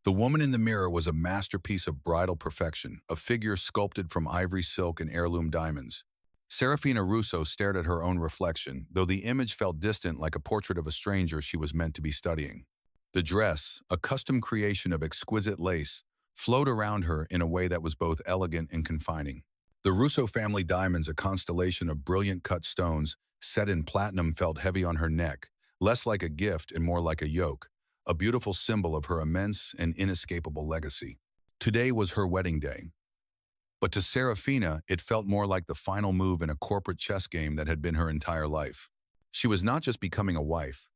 The woman in the mirror was a masterpiece of bridal perfection, a figure sculpted from ivory silk and heirloom diamonds. Serafina Russo stared at her own reflection, though the image felt distant like a portrait of a stranger she was meant to be studying. The dress, a custom creation of exquisite lace, flowed around her in a way that was both elegant and confining. The Russo family diamonds, a constellation of brilliant cut stones set in platinum, felt heavy on her neck, less like a gift and more like a yoke, a beautiful symbol of her immense and inescapable legacy. Today was her wedding day. But to Serafina, it felt more like the final move in a corporate chess game that had been her entire life. She was not just becoming a wife.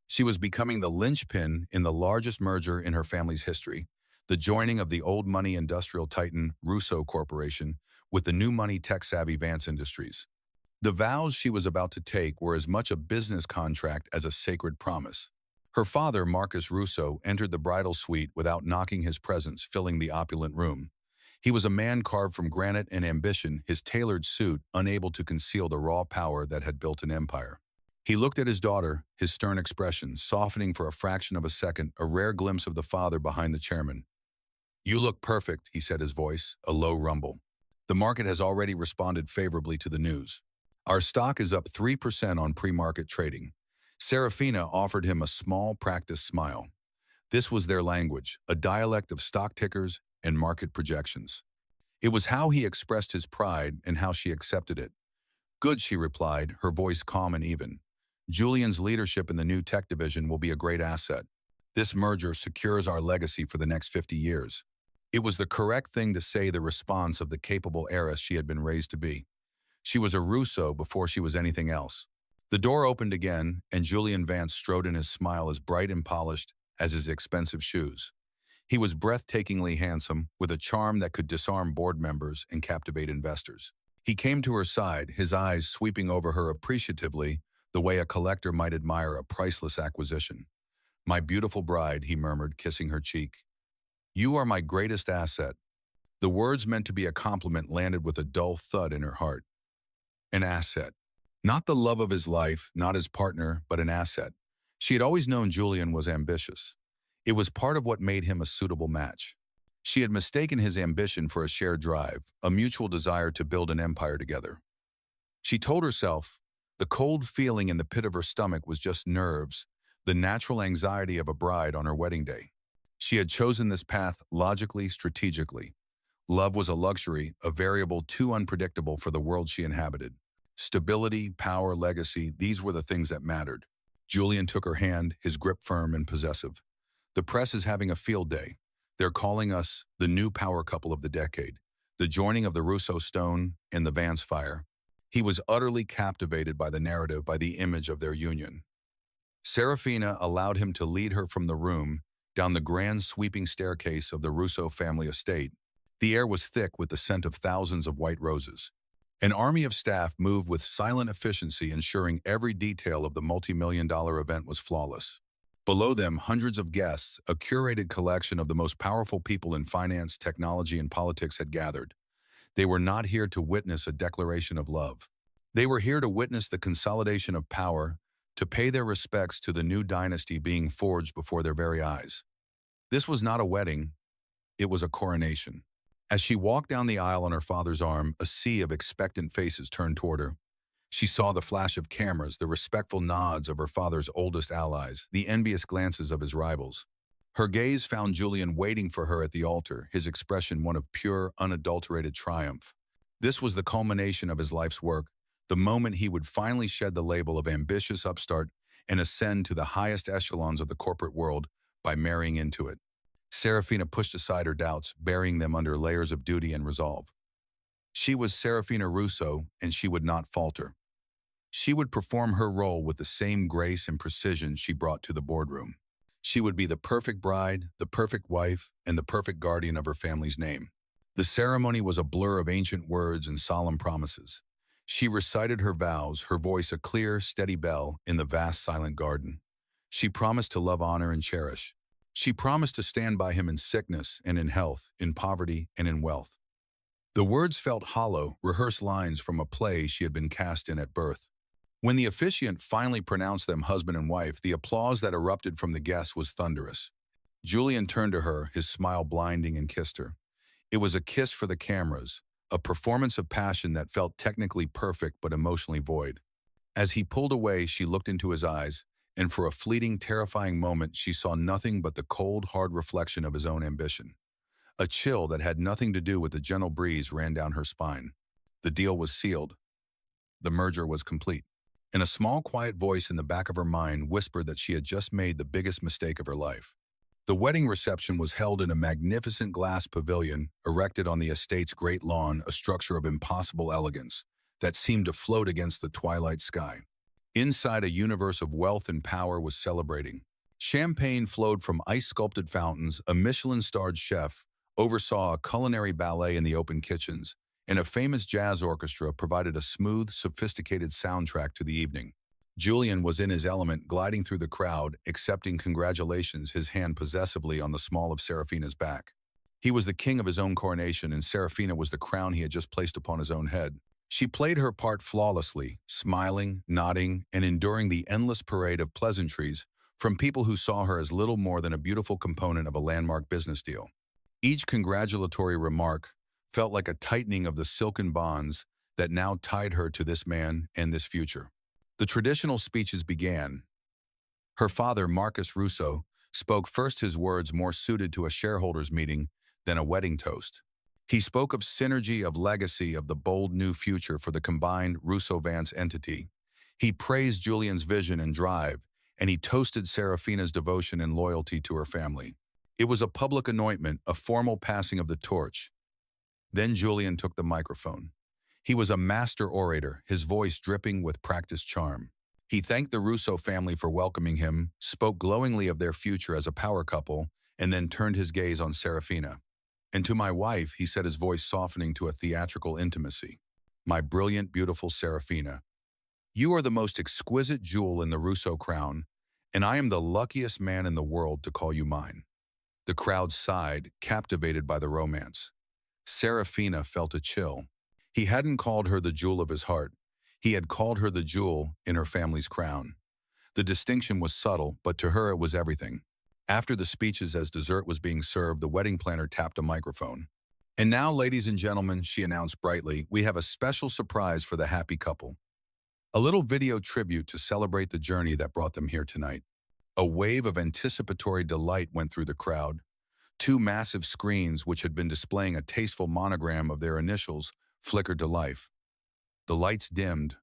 She was becoming the linchpin in the largest merger in her family's history, the joining of the old money industrial titan Russo Corporation with the new money tech-savvy Vance Industries. The vows she was about to take were as much a business contract as a sacred promise. Her father, Marcus Russo, entered the bridal suite without knocking, his presence filling the opulent room. He was a man carved from granite and ambition, his tailored suit unable to conceal the raw power that had built an empire. He looked at his daughter, his stern expression softening for a fraction of a second, a rare glimpse of the father behind the chairman. "You look perfect," he said, his voice a low rumble. "The market has already responded favorably to the news. Our stock is up 3% on pre-market trading." Serafina offered him a small, practiced smile. This was their language, a dialect of stock tickers and market projections. It was how he expressed his pride and how she accepted it. "Good," she replied, her voice calm and even. "Julian's leadership in the new tech division will be a great asset. This merger secures our legacy for the next 50 years. It was the correct thing to say, the response of the capable heiress she had been raised to be. She was a Russo before she was anything else. The door opened again, and Julian Vance strode in, his smile as bright and polished as his expensive shoes. He was breathtakingly handsome, with a charm that could disarm board members and captivate investors. He came to her side, his eyes sweeping over her appreciatively, the way a collector might admire a priceless acquisition. "My beautiful bride," he murmured, kissing her cheek. "You are my greatest asset." The words, meant to be a compliment, landed with a dull thud in her heart. An asset. Not the love of his life, not his partner, but an asset. She had always known Julian was ambitious. It was part of what made him a suitable match. She had mistaken his ambition for a shared drive, a mutual desire to build an empire together. She told herself the cold feeling in the pit of her stomach was just nerves, the natural anxiety of a bride on her wedding day. She had chosen this path logically, strategically. Love was a luxury, a variable too unpredictable for the world she inhabited. Stability, power, legacy, these were the things that mattered. Julian took her hand, his grip firm and possessive. "The press is having a field day. They're calling us the new power couple of the decade, the joining of the Russo stone and the Vance fire." He was utterly captivated by the narrative, by the image of their union. Serafina allowed him to lead her from the room, down the grand sweeping staircase of the Russo family estate. The air was thick with the scent of thousands of white roses. An army of staff moved with silent efficiency, ensuring every detail of the multi-million-dollar event was flawless. Below them, hundreds of guests, a curated collection of the most powerful people in finance, technology, and politics, had gathered. They were not here to witness a declaration of love. They were here to witness the consolidation of power, to pay their respects to the new dynasty being forged before their very eyes. This was not a wedding, it was a coronation. As she walked down the aisle on her father's arm, a sea of expectant faces turned toward her. She saw the flash of cameras, the respectful nods of her father's oldest allies, the envious glances of his rivals. Her gaze found Julian waiting for her at the altar, his expression one of pure, unadulterated triumph. This was the culmination of his life's work, the moment he would finally shed the label of ambitious upstart and ascend to the highest echelons of the corporate world by marrying into it. Serafina pushed aside her doubts, burying them under layers of duty and resolve. She was Serafina Russo, and she would not falter. She would perform her role with the same grace and precision she brought to the boardroom. She would be the perfect bride, the perfect wife, and the perfect guardian of her family's name. The ceremony was a blur of ancient words and solemn promises. She recited her vows, her voice a clear, steady bell in the vast silent garden. She promised to love, honor, and cherish. She promised to stand by him in sickness and in health, in poverty and in wealth. The words felt hollow, rehearsed lines from a play she had been cast in at birth. When the officiant finally pronounced them husband and wife, the applause that erupted from the guests was thunderous. Julian turned to her, his smile blinding, and kissed her. It was a kiss for the cameras, a performance of passion that felt technically perfect but emotionally void. As he pulled away, she looked into his eyes, and for a fleeting, terrifying moment, she saw nothing but the cold, hard reflection of his own ambition. A chill that had nothing to do with the gentle breeze ran down her spine. The deal was sealed. The merger was complete. And a small, quiet voice in the back of her mind whispered that she had just made the biggest mistake of her life. The wedding reception was held in a magnificent glass pavilion erected on the estate's great lawn, a structure of impossible elegance that seemed to float against the twilight sky. Inside, a universe of wealth and power was celebrating. Champagne flowed from ice-sculpted fountains, a Michelin-starred chef oversaw a culinary ballet in the open kitchens, and a famous jazz orchestra provided a smooth, sophisticated soundtrack to the evening. Julian was in his element, gliding through the crowd, accepting congratulations, his hand possessively on the small of Serafina's back. He was the king of his own coronation, and Serafina was the crown he had just placed upon his own head. She played her part flawlessly, smiling, nodding, and enduring the endless parade of pleasantries from people who saw her as little more than a beautiful component of a landmark business deal. Each congratulatory remark felt like a tightening of the silken bonds that now tied her to this man and this future. The traditional speeches began. Her father, Marcus Russo, spoke first, his words more suited to a shareholders' meeting than a wedding toast. He spoke of synergy, of legacy, of the bold new future for the combined Russo-Vance entity. He praised Julian's vision and drive, and he toasted Serafina's devotion and loyalty to her family. It was a public anointment, a formal passing of the torch. Then Julian took the microphone. He was a master orator, his voice dripping with practiced charm. He thanked the Russo family for welcoming him, spoke glowingly of their future as a power couple, and then turned his gaze on Serafina. "And to my wife," he said, his voice softening to a theatrical intimacy, "my brilliant, beautiful Serafina, you are the most exquisite jewel in the Russo crown, and I am the luckiest man in the world to call you mine." The crowd sighed, captivated by the romance. Serafina felt a chill. He hadn't called her the jewel of his heart. He had called her the jewel in her family's crown. The distinction was subtle, but to her it was everything. After the speeches, as dessert was being served, the wedding planner tapped a microphone. "And now, ladies and gentlemen," she announced brightly, "we have a special surprise for the happy couple. A little video tribute to celebrate the journey that brought them here tonight." A wave of anticipatory delight went through the crowd. Two massive screens, which had been displaying a tasteful monogram of their initials, flickered to life. The lights dimmed.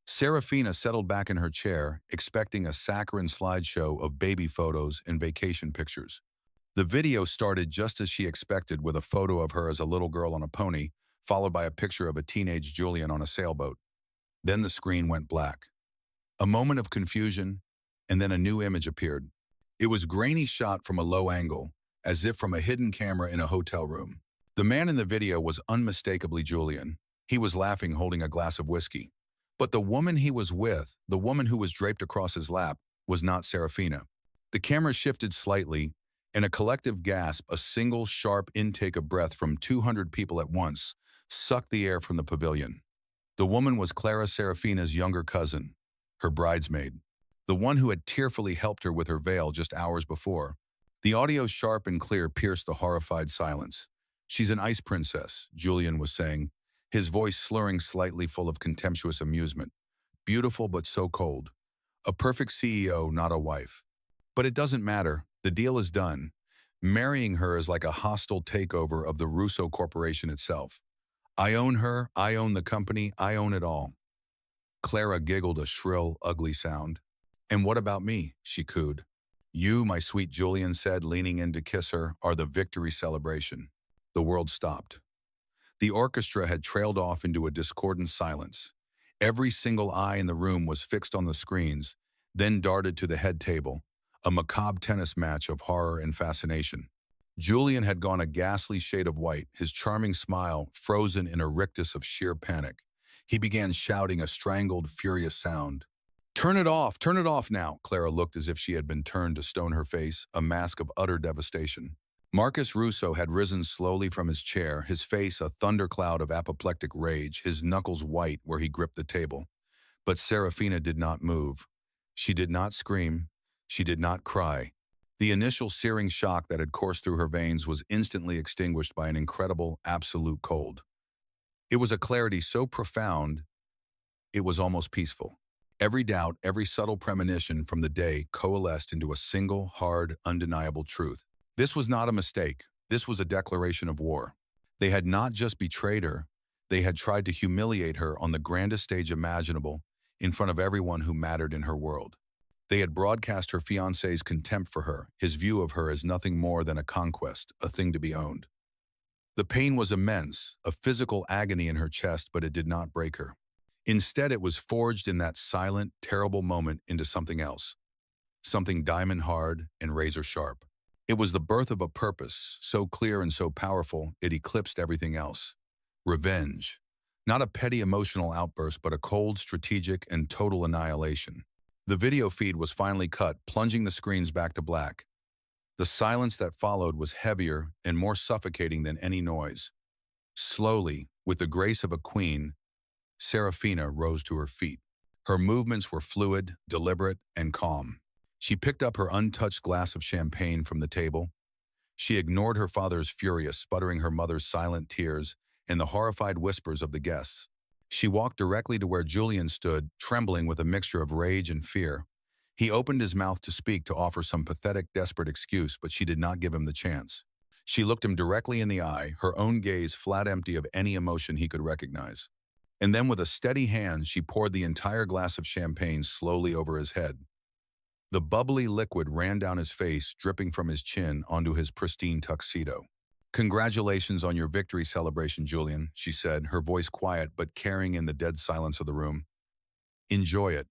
Serafina settled back in her chair, expecting a saccharine slideshow of baby photos and vacation pictures. The video started just as she expected, with a photo of her as a little girl on a pony, followed by a picture of a teenage Julian on a sailboat. Then the screen went black. A moment of confusion, and then a new image appeared. It was grainy, shot from a low angle, as if from a hidden camera in a hotel room. The man in the video was unmistakably Julian. He was laughing, holding a glass of whiskey. But the woman he was with, the woman who was draped across his lap, was not Serafina. The camera shifted slightly, and a collective gasp, a single sharp intake of breath from 200 people at once, sucked the air from the pavilion. The woman was Clara, Serafina's younger cousin, her bridesmaid, the one who had tearfully helped her with her veil just hours before. The audio, sharp and clear, pierced the horrified silence. "She's an ice princess," Julian was saying, his voice slurring slightly, full of contemptuous amusement. "Beautiful but so cold. A perfect CEO, not a wife. But it doesn't matter. The deal is done. Marrying her is like a hostile takeover of the Russo Corporation itself. I own her, I own the company, I own it all." Clara giggled, a shrill, ugly sound. "And what about me?" she cooed. "You, my sweet," Julian said, leaning in to kiss her, "are the victory celebration." The world stopped. The orchestra had trailed off into a discordant silence. Every single eye in the room was fixed on the screens, then darted to the head table, a macabre tennis match of horror and fascination. Julian had gone a ghastly shade of white, his charming smile frozen in a rictus of sheer panic. He began shouting a strangled, furious sound. Turn it off now." Clara looked as if she had been turned to stone, her face a mask of utter devastation. Marcus Russo had risen slowly from his chair, his face a thundercloud of apoplectic rage, his knuckles white where he gripped the table. But Serafina did not move. She did not scream. She did not cry. The initial searing shock that had coursed through her veins was instantly extinguished by an incredible, absolute cold. It was a clarity so profound, it was almost peaceful. Every doubt, every subtle premonition from the day coalesced into a single, hard, undeniable truth. This was not a mistake. This was a declaration of war. They had not just betrayed her, they had tried to humiliate her on the grandest stage imaginable, in front of everyone who mattered in her world. They had broadcast her fiancé's contempt for her, his view of her as nothing more than a conquest, a thing to be owned. The pain was immense, a physical agony in her chest, but it did not break her. Instead, it was forged in that silent, terrible moment into something else, something diamond hard and razor sharp. It was the birth of a purpose, so clear and so powerful, it eclipsed everything else. Revenge. Not a petty emotional outburst, but a cold, strategic, and total annihilation. The video feed was finally cut, plunging the screens back to black. The silence that followed was heavier and more suffocating than any noise. Slowly, with the grace of a queen, Serafina rose to her feet. Her movements were fluid, deliberate, and calm. She picked up her untouched glass of champagne from the table. She ignored her father's furious, sputtering her mother's silent tears, and the horrified whispers of the guests. She walked directly to where Julian stood, trembling with a mixture of rage and fear. He opened his mouth to speak, to offer some pathetic, desperate excuse, but she did not give him the chance. She looked him directly in the eye, her own gaze flat empty of any emotion he could recognize. And then with a steady hand, she poured the entire glass of champagne slowly over his head. The bubbly liquid ran down his face, dripping from his chin onto his pristine tuxedo. "Congratulations on your victory celebration, Julian," she said, her voice quiet but carrying in the dead silence of the room. "Enjoy it.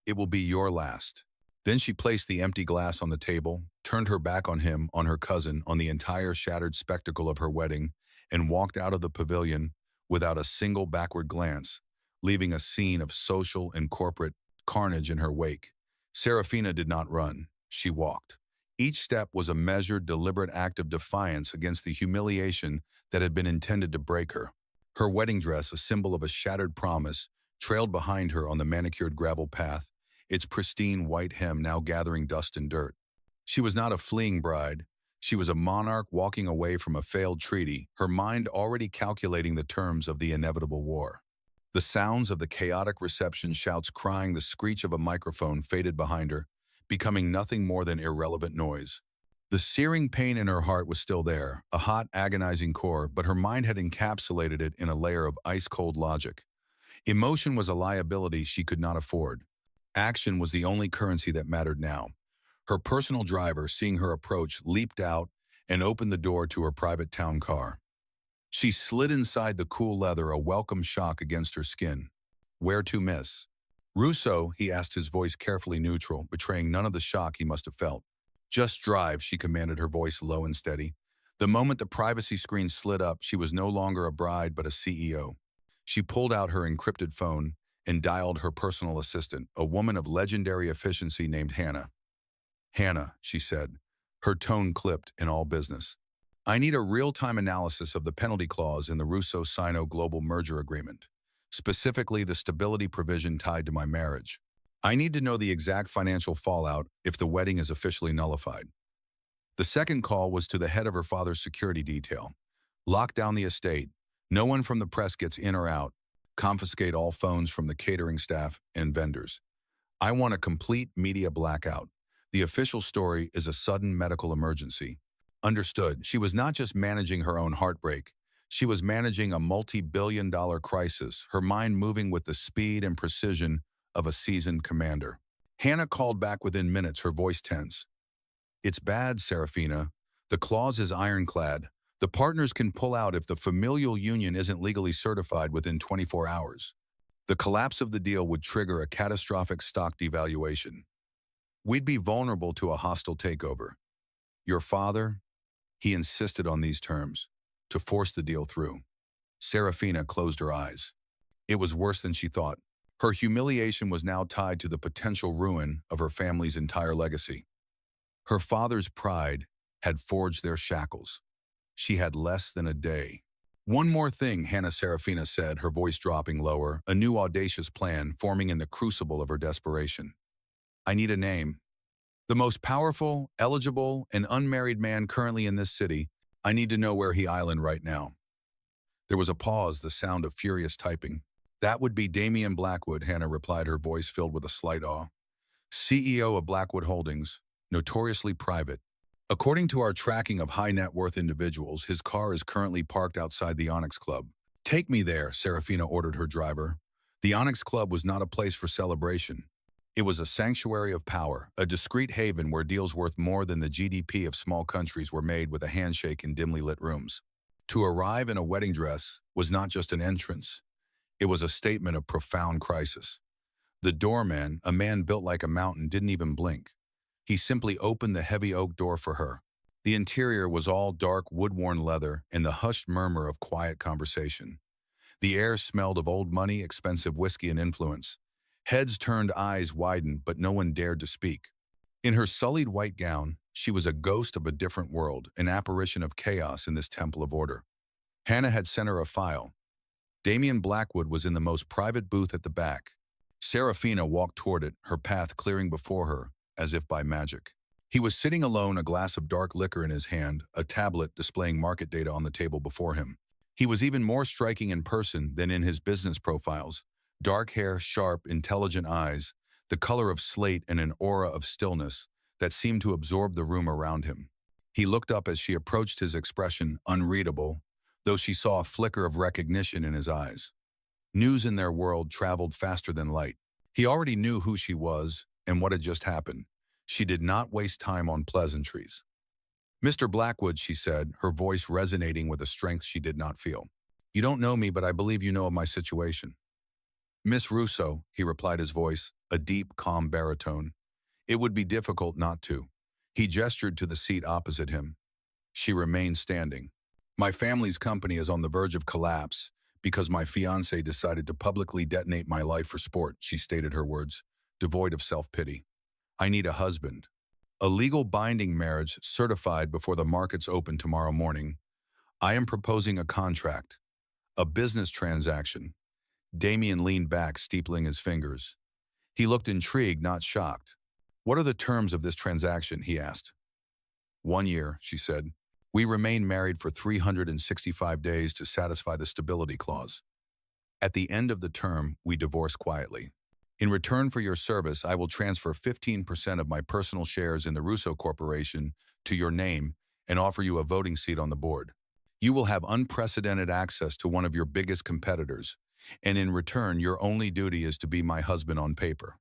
It will be your last." Then she placed the empty glass on the table, turned her back on him, on her cousin, on the entire shattered spectacle of her wedding, and walked out of the pavilion without a single backward glance, leaving a scene of social and corporate carnage in her wake. Serafina did not run. She walked. Each step was a measured, deliberate act of defiance against the humiliation that had been intended to break her. Her wedding dress, a symbol of a shattered promise, trailed behind her on the manicured gravel path, its pristine white hem now gathering dust and dirt. She was not a fleeing bride. She was a monarch walking away from a failed treaty, her mind already calculating the terms of the inevitable war. The sounds of the chaotic reception, shouts, crying, the screech of a microphone faded behind her, becoming nothing more than irrelevant noise. The searing pain in her heart was still there, a hot, agonizing core, but her mind had encapsulated it in a layer of ice-cold logic. Emotion was a liability she could not afford. Action was the only currency that mattered now. Her personal driver, seeing her approach, leaped out and opened the door to her private town car. She slid inside the cool leather, a welcome shock against her skin. "Where to, miss?" "Russo," he asked, his voice carefully neutral, betraying none of the shock he must have felt. "Just drive," she commanded, her voice low and steady. The moment the privacy screen slid up, she was no longer a bride but a CEO. She pulled out her encrypted phone and dialed her personal assistant, a woman of legendary efficiency named Hannah. "Hannah," she said, her tone clipped in all business. "I need a real-time analysis of the penalty clause in the Russo-Sino Global Merger Agreement, specifically the stability provision tied to my marriage. I need to know the exact financial fallout if the wedding is officially nullified." The second call was to the head of her father's security detail. "Lock down the estate. No one from the press gets in or out. Confiscate all phones from the catering staff and vendors. I want a complete media blackout. The official story is a sudden medical emergency." Understood. She was not just managing her own heartbreak. She was managing a multi-billion-dollar crisis, her mind moving with the speed and precision of a seasoned commander. Hannah called back within minutes, her voice tense. "It's bad, Serafina. The clause is ironclad. The partners can pull out if the familial union isn't legally certified within 24 hours. The collapse of the deal would trigger a catastrophic stock devaluation. We'd be vulnerable to a hostile takeover. Your father, he insisted on these terms, to force the deal through." Serafina closed her eyes. It was worse than she thought. Her humiliation was now tied to the potential ruin of her family's entire legacy. Her father's pride had forged their shackles. She had less than a day. "One more thing," Hannah Serafina said, her voice dropping lower, a new audacious plan forming in the crucible of her desperation. "I need a name. The most powerful, eligible, and unmarried man currently in this city. I need to know where he island right now. There was a pause, the sound of furious typing. That would be Damian Blackwood, Hannah replied, her voice filled with a slight awe. CEO of Blackwood Holdings, notoriously private. According to our tracking of high net worth individuals, his car is currently parked outside the Onyx Club. Take me there, Serafina ordered her driver. The Onyx Club was not a place for celebration. It was a sanctuary of power, a discreet haven where deals worth more than the GDP of small countries were made with a handshake in dimly lit rooms. To arrive in a wedding dress was not just an entrance. It was a statement of profound crisis. The doorman, a man built like a mountain, didn't even blink. He simply opened the heavy oak door for her. The interior was all dark, wood-worn leather and the hushed murmur of quiet conversation. The air smelled of old money, expensive whiskey, and influence. Heads turned, eyes widened, but no one dared to speak. In her sullied white gown, she was a ghost of a different world, an apparition of chaos in this temple of order. Hannah had sent her a file. Damian Blackwood was in the most private booth at the back. Serafina walked toward it, her path clearing before her, as if by magic. He was sitting alone, a glass of dark liquor in his hand, a tablet displaying market data on the table before him. He was even more striking in person than in his business profiles. Dark hair, sharp, intelligent eyes, the color of slate, and an aura of stillness that seemed to absorb the room around him. He looked up as she approached, his expression unreadable, though she saw a flicker of recognition in his eyes. News in their world traveled faster than light. He already knew who she was and what had just happened. She did not waste time on pleasantries. Mr. Blackwood, she said, her voice resonating with a strength she did not feel. You don't know me, but I believe you know of my situation. Miss Russo, he replied, his voice, a deep, calm baritone. It would be difficult not to. He gestured to the seat opposite him. She remained standing. My family's company is on the verge of collapse because my fiancé decided to publicly detonate my life for sport, she stated, her words, devoid of self-pity. I need a husband. A legal binding marriage certified before the markets open tomorrow morning. I am proposing a contract, a business transaction. Damian leaned back, steepling his fingers. He looked intrigued, not shocked. What are the terms of this transaction, he asked. 1 year, she said. We remain married for 365 days to satisfy the stability clause. At the end of the term, we divorce quietly. In return for your service, I will transfer 15% of my personal shares in the Russo Corporation to your name and offer you a voting seat on the board. You will have unprecedented access to one of your biggest competitors, and in return, your only duty is to be my husband on paper.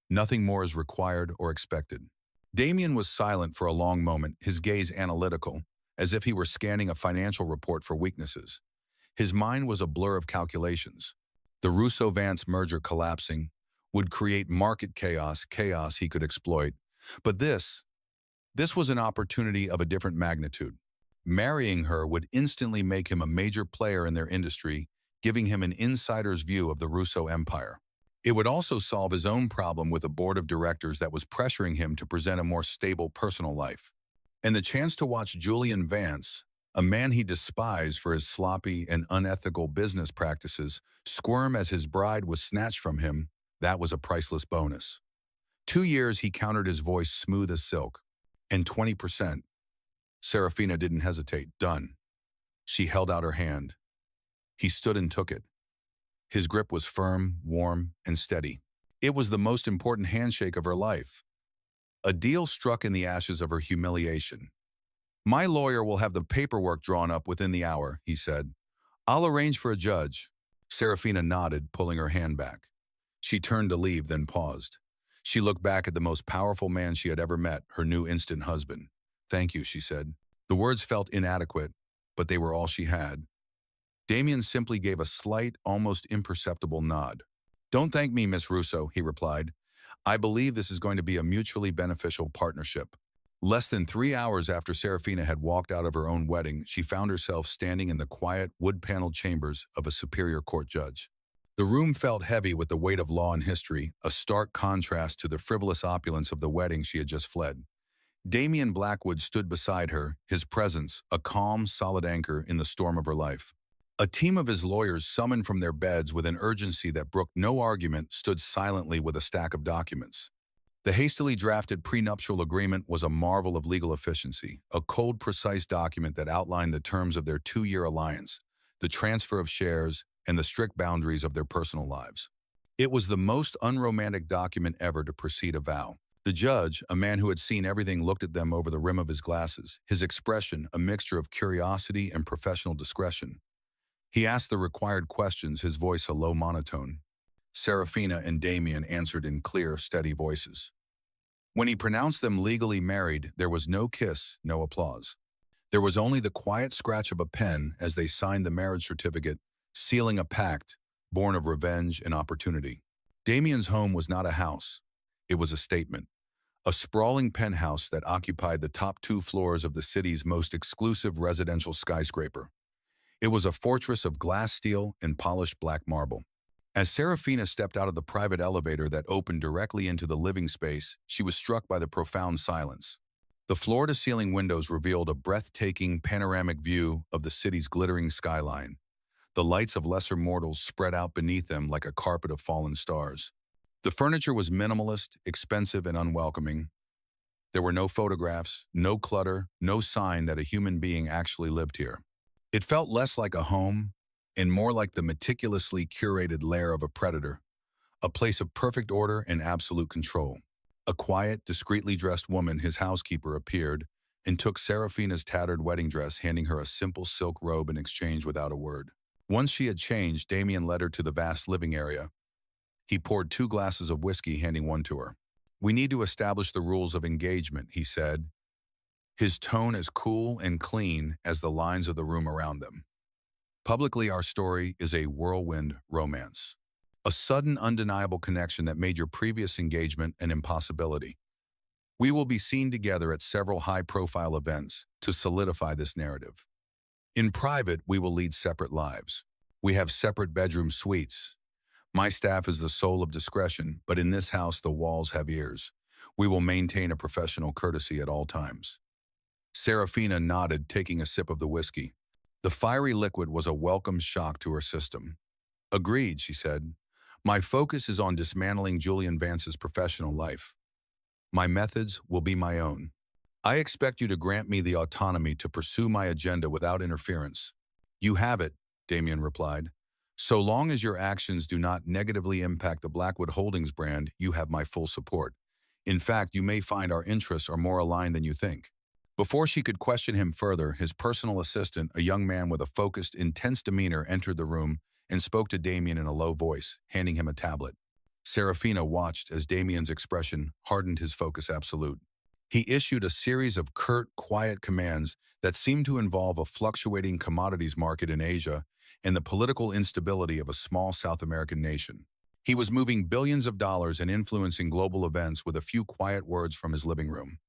Nothing more is required or expected. Damian was silent for a long moment, his gaze analytical, as if he were scanning a financial report for weaknesses. His mind was a blur of calculations. The Russo-Vance merger collapsing would create market chaos he could exploit. But this was an opportunity of a different magnitude. Marrying her would instantly make him a major player in their industry, giving him an insider's view of the Russo empire. It would also solve his own problem with a board of directors that was pressuring him to present a more stable personal life. And the chance to watch Julian Vance, a man he despised for his sloppy and unethical business practices, squirm as his bride was snatched from him, that was a priceless bonus. 2 years, he countered, his voice smooth as silk. And 20%. Serafina didn't hesitate. Done. She held out her hand. He stood and took it. His grip was firm, warm, and steady. It was the most important handshake of her life. A deal struck in the ashes of her humiliation. My lawyer will have the paperwork drawn up within the hour, he said. I'll arrange for a judge. Serafina nodded, pulling her hand back. She turned to leave, then paused. She looked back at the most powerful man she had ever met, her new instant husband. Thank you, she said. The words felt inadequate, but they were all she had. Damian simply gave a slight, almost imperceptible nod. Don't thank me, Miss Russo, he replied. I believe this is going to be a mutually beneficial partnership. Less than 3 hours after Serafina had walked out of her own wedding, she found herself standing in the quiet, wood-paneled chambers of a superior court judge. The room felt heavy with the weight of law and history, a stark contrast to the frivolous opulence of the wedding she had just fled. Damian Blackwood stood beside her, his presence a calm, solid anchor in the storm of her life. A team of his lawyers, summoned from their beds with an urgency that brooked no argument, stood silently with a stack of documents. The hastily drafted prenuptial agreement was a marvel of legal efficiency, a cold, precise document that outlined the terms of their 2-year alliance, the transfer of shares, and the strict boundaries of their personal lives. It was the most unromantic document ever to precede a vow. The judge, a man who had seen everything, looked at them over the rim of his glasses, his expression a mixture of curiosity and professional discretion. He asked the required questions, his voice a low monotone. Serafina and Damien answered in clear, steady voices. When he pronounced them legally married, there was no kiss, no applause. There was only the quiet scratch of a pen as they signed the marriage certificate, sealing a pact born of revenge and opportunity. Damien's home was not a house. It was a statement. A sprawling penthouse that occupied the top 2 floors of the city's most exclusive residential skyscraper. It was a fortress of glass steel and polished black marble. As Serafina stepped out of the private elevator that opened directly into the living space, she was struck by the profound silence. The floor-to-ceiling windows revealed a breathtaking panoramic view of the city's glittering skyline. The lights of lesser mortals spread out beneath them like a carpet of fallen stars. The furniture was minimalist, expensive, and unwelcoming. There were no photographs, no clutter, no sign that a human being actually lived here. It felt less like a home and more like the meticulously curated lair of a predator, a place of perfect order and absolute control. A quiet, discreetly dressed woman, his housekeeper, appeared and took Serafina's tattered wedding dress, handing her a simple silk robe in exchange without a word. Once she had changed, Damien led her to the vast living area. He poured 2 glasses of whiskey, handing one to her. "We need to establish the rules of engagement," he said, his tone as cool and clean as the lines of the room around them. "Publicly, our story is a whirlwind romance. A sudden, undeniable connection that made your previous engagement an impossibility. We will be seen together at several high-profile events to solidify this narrative. In private, we will lead separate lives. We have separate bedroom suites. My staff is the soul of discretion, but in this house, the walls have ears. We will maintain a professional courtesy at all times." Serafina nodded, taking a sip of the whiskey. The fiery liquid was a welcome shock to her system. "Agreed," she said. "My focus is on dismantling Julian Vance's professional life. My methods will be my own. I expect you to grant me the autonomy to pursue my agenda without interference." "You have it," Damien replied. "So long as your actions do not negatively impact the Blackwood Holdings brand, you have my full support. In fact, you may find our interests are more aligned than you think." Before she could question him further, his personal assistant, a young man with a focused, intense demeanor, entered the room and spoke to Damien in a low voice, handing him a tablet. Serafina watched as Damien's expression hardened his focus absolute. He issued a series of curt, quiet commands that seemed to involve a fluctuating commodities market in Asia and the political instability of a small South American nation. He was moving billions of dollars and influencing global events with a few quiet words from his living room.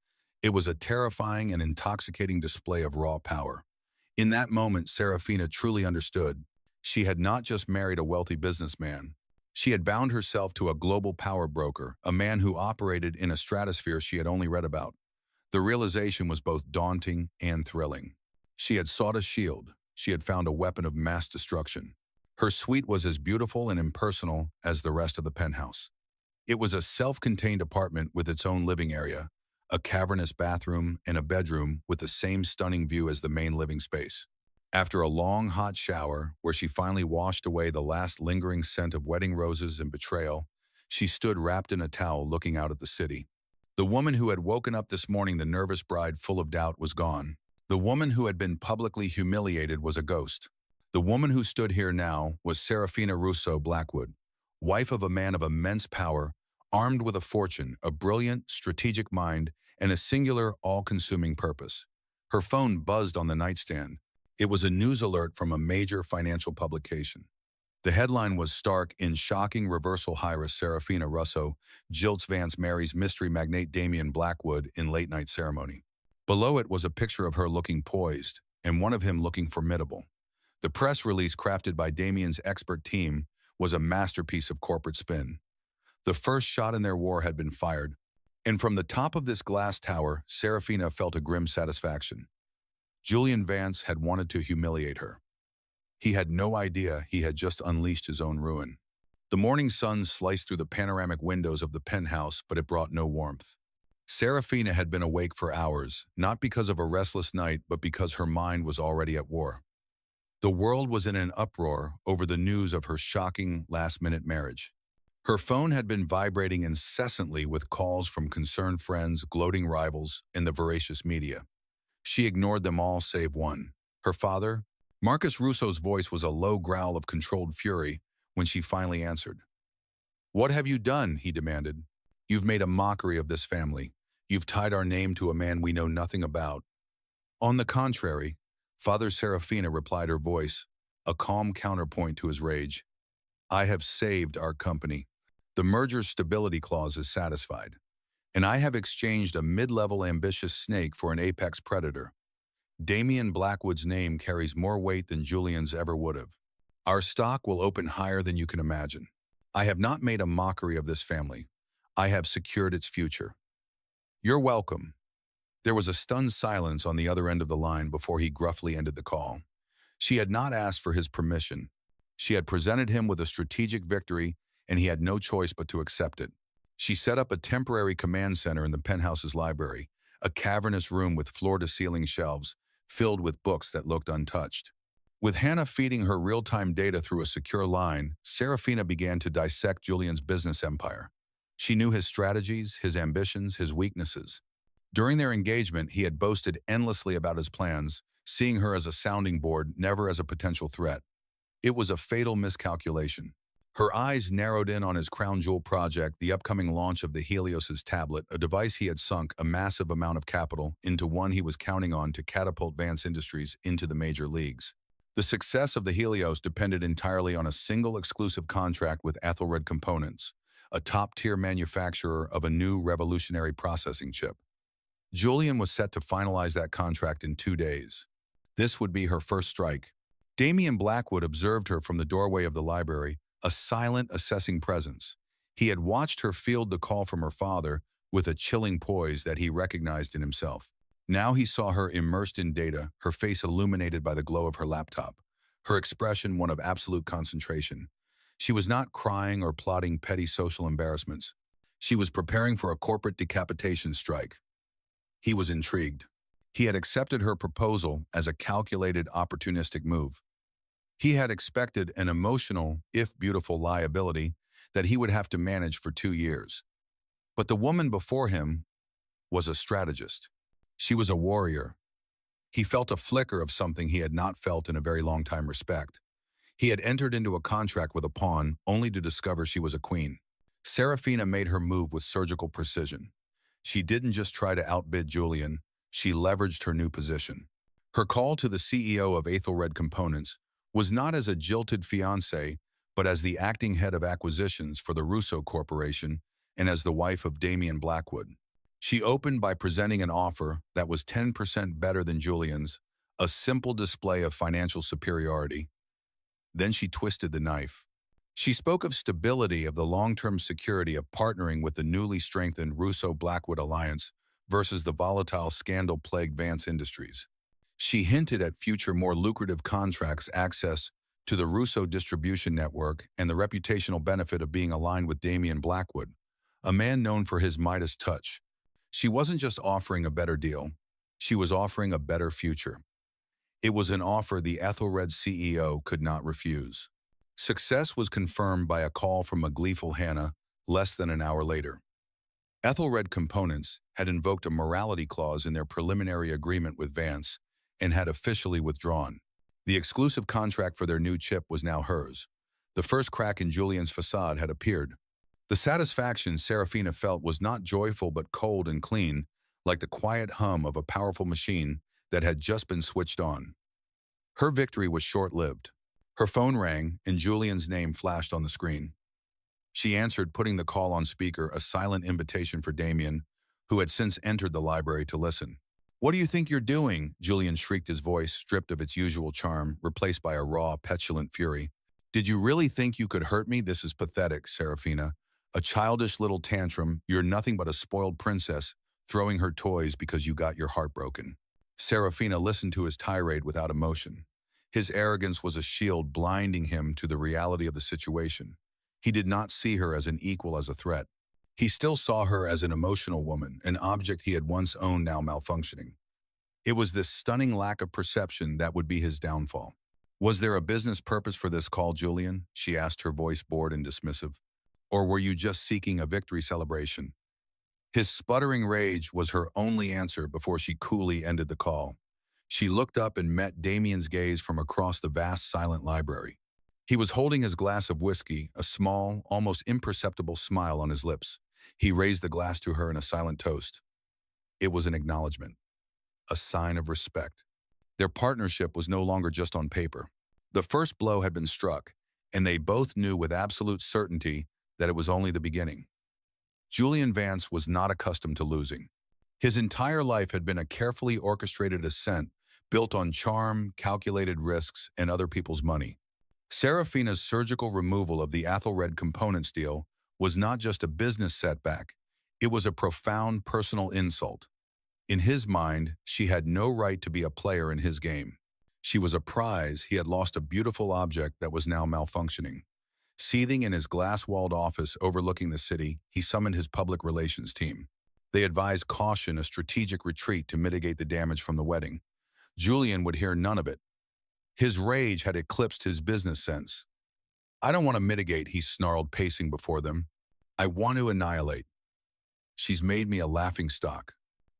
It was a terrifying and intoxicating display of raw power. In that moment, Serafina truly understood. She had not just married a wealthy businessman. She had bound herself to a global power broker, a man who operated in a stratosphere she had only read about. The realization was both daunting and thrilling. She had sought a shield. She had found a weapon of mass destruction. Her suite was as beautiful and impersonal as the rest of the penthouse. It was a self-contained apartment with its own living area, a cavernous bathroom, and a bedroom with the same stunning view as the main living space. After a long, hot shower, where she finally washed away the last lingering scent of wedding roses and betrayal, she stood wrapped in a towel looking out at the city. The woman who had woken up this morning, the nervous bride full of doubt, was gone. The woman who had been publicly humiliated was a ghost. The woman who stood here now was Serafina Russo Blackwood, wife of a man of immense power, armed with a fortune, a brilliant, strategic mind, and a singular, all-consuming purpose. Her phone buzzed on the nightstand. It was a news alert from a major financial publication. The headline was stark: "In shocking reversal, heiress Serafina Russo jilts Vance marries mystery magnate Damien Blackwood in late-night ceremony." Below it was a picture of her looking poised, and one of him looking formidable. The press release, crafted by Damien's expert team, was a masterpiece of corporate spin. The first shot in their war had been fired, and from the top of this glass tower, Serafina felt a grim satisfaction. Julian Vance had wanted to humiliate her. He had no idea he had just unleashed his own ruin. The morning sun sliced through the panoramic windows of the penthouse, but it brought no warmth. Serafina had been awake for hours, not because of a restless night, but because her mind was already at war. The world was in an uproar over the news of her shocking last-minute marriage. Her phone had been vibrating incessantly with calls from concerned friends, gloating rivals, and the voracious media. She ignored them all save one. Her father? Marcus Russo's voice was a low growl of controlled fury when she finally answered. "What have you done?" he demanded. "You've made a mockery of this family. You've tied our name to a man we know nothing about." "On the contrary," Father Serafina replied, her voice, a calm counterpoint to his rage. "I have saved our company. The merger's stability clause is satisfied. And I have exchanged a mid-level ambitious snake for an apex predator. Damian Blackwood's name carries more weight than Julian's ever would have. Our stock will open higher than you can imagine. I have not made a mockery of this family. I have secured its future." "You're welcome." There was a stunned silence on the other end of the line before he gruffly ended the call. She had not asked for his permission. She had presented him with a strategic victory, and he had no choice but to accept it. She set up a temporary command center in the penthouse's library, a cavernous room with floor-to-ceiling shelves filled with books that looked untouched. With Hannah feeding her real-time data through a secure line, Serafina began to dissect Julian's business empire. She knew his strategies, his ambitions, his weaknesses. During their engagement, he had boasted endlessly about his plans, seeing her as a sounding board, never as a potential threat. It was a fatal miscalculation. Her eyes narrowed in on his crown jewel project, the upcoming launch of the Helios's tablet, a device he had sunk a massive amount of capital into, one he was counting on to catapult Vance Industries into the major leagues. The success of the Helios depended entirely on a single exclusive contract with Ethelred Components, a top-tier manufacturer of a new revolutionary processing chip. Julian was set to finalize that contract in 2 days. This would be her first strike. Damian Blackwood observed her from the doorway of the library, a silent, assessing presence. He had watched her field the call from her father with a chilling poise that he recognized in himself. Now he saw her immersed in data, her face illuminated by the glow of her laptop, her expression one of absolute concentration. She was not crying or plotting petty social embarrassments. She was preparing for a corporate decapitation strike. He was intrigued. He had accepted her proposal as a calculated, opportunistic move. He had expected an emotional, if beautiful, liability that he would have to manage for 2 years. But the woman before him was a strategist. She was a warrior. He felt a flicker of something he had not felt in a very long time: respect. He had entered into a contract with a pawn only to discover she was a queen. Serafina made her move with surgical precision. She didn't just try to outbid Julian, she leveraged her new position. Her call to the CEO of Ethelred Components was not as a jilted fiancé, but as the acting head of acquisitions for the Russo Corporation and as the wife of Damian Blackwood. She opened by presenting an offer that was 10% better than Julian's, a simple display of financial superiority. Then she twisted the knife. She spoke of stability, of the long-term security of partnering with the newly strengthened Russo-Blackwood alliance versus the volatile, scandal-plagued Vance Industries. She hinted at future, more lucrative contracts, access to the Russo distribution network, and the reputational benefit of being aligned with Damian Blackwood, a man known for his Midas touch. She wasn't just offering a better deal, she was offering a better future. It was an offer the Ethelred CEO could not refuse. Success was confirmed by a call from a gleeful Hannah less than an hour later. Ethelred Components had invoked a morality clause in their preliminary agreement with Vance and had officially withdrawn. The exclusive contract for their new chip was now hers. The first crack in Julian's facade had appeared. The satisfaction Serafina felt was not joyful but cold and clean, like the quiet hum of a powerful machine that had just been switched on. Her victory was short-lived. Her phone rang, and Julian's name flashed on the screen. She answered, putting the call on speaker, a silent invitation for Damian, who had since entered the library to listen. "What do you think you're doing?" Julian shrieked, his voice stripped of its usual charm, replaced by a raw, petulant fury. "Did you really think you could hurt me? This is pathetic, Serafina. A childish little tantrum. You're nothing but a spoiled princess, throwing her toys because you got your heart broken." Serafina listened to his tirade without emotion. His arrogance was a shield blinding him to the reality of the situation. He did not see her as an equal, as a threat. He still saw her as an emotional woman, an object he had once owned now malfunctioning. It was this stunning lack of perception that would be his downfall. "Was there a business purpose for this call, Julian?" she asked, her voice bored and dismissive. "Or were you just seeking a victory celebration?" His sputtering rage was her only answer before she coolly ended the call. She looked up and met Damien's gaze from across the vast, silent library. He was holding his glass of whiskey, a small, almost imperceptible smile on his lips. He raised the glass to her in a silent toast. It was an acknowledgement, a sign of respect. Their partnership was no longer just on paper. The first blow had been struck, and they both knew with absolute certainty that it was only the beginning. Julian Vance was not accustomed to losing. His entire life had been a carefully orchestrated ascent built on charm, calculated risks, and other people's money. Serafina's surgical removal of the Athelred components deal was not just a business setback, it was a profound personal insult. In his mind, she had no right to be a player in his game. She was a prize. He had lost a beautiful object that was now malfunctioning. Seething in his glass-walled office overlooking the city, he summoned his public relations team. They advised caution, a strategic retreat to mitigate the damage from the wedding. Julian would hear none of it. His rage had eclipsed his business sense. "I don't want to mitigate," he snarled, pacing before them. "I want to annihilate. She's made me a laughingstock.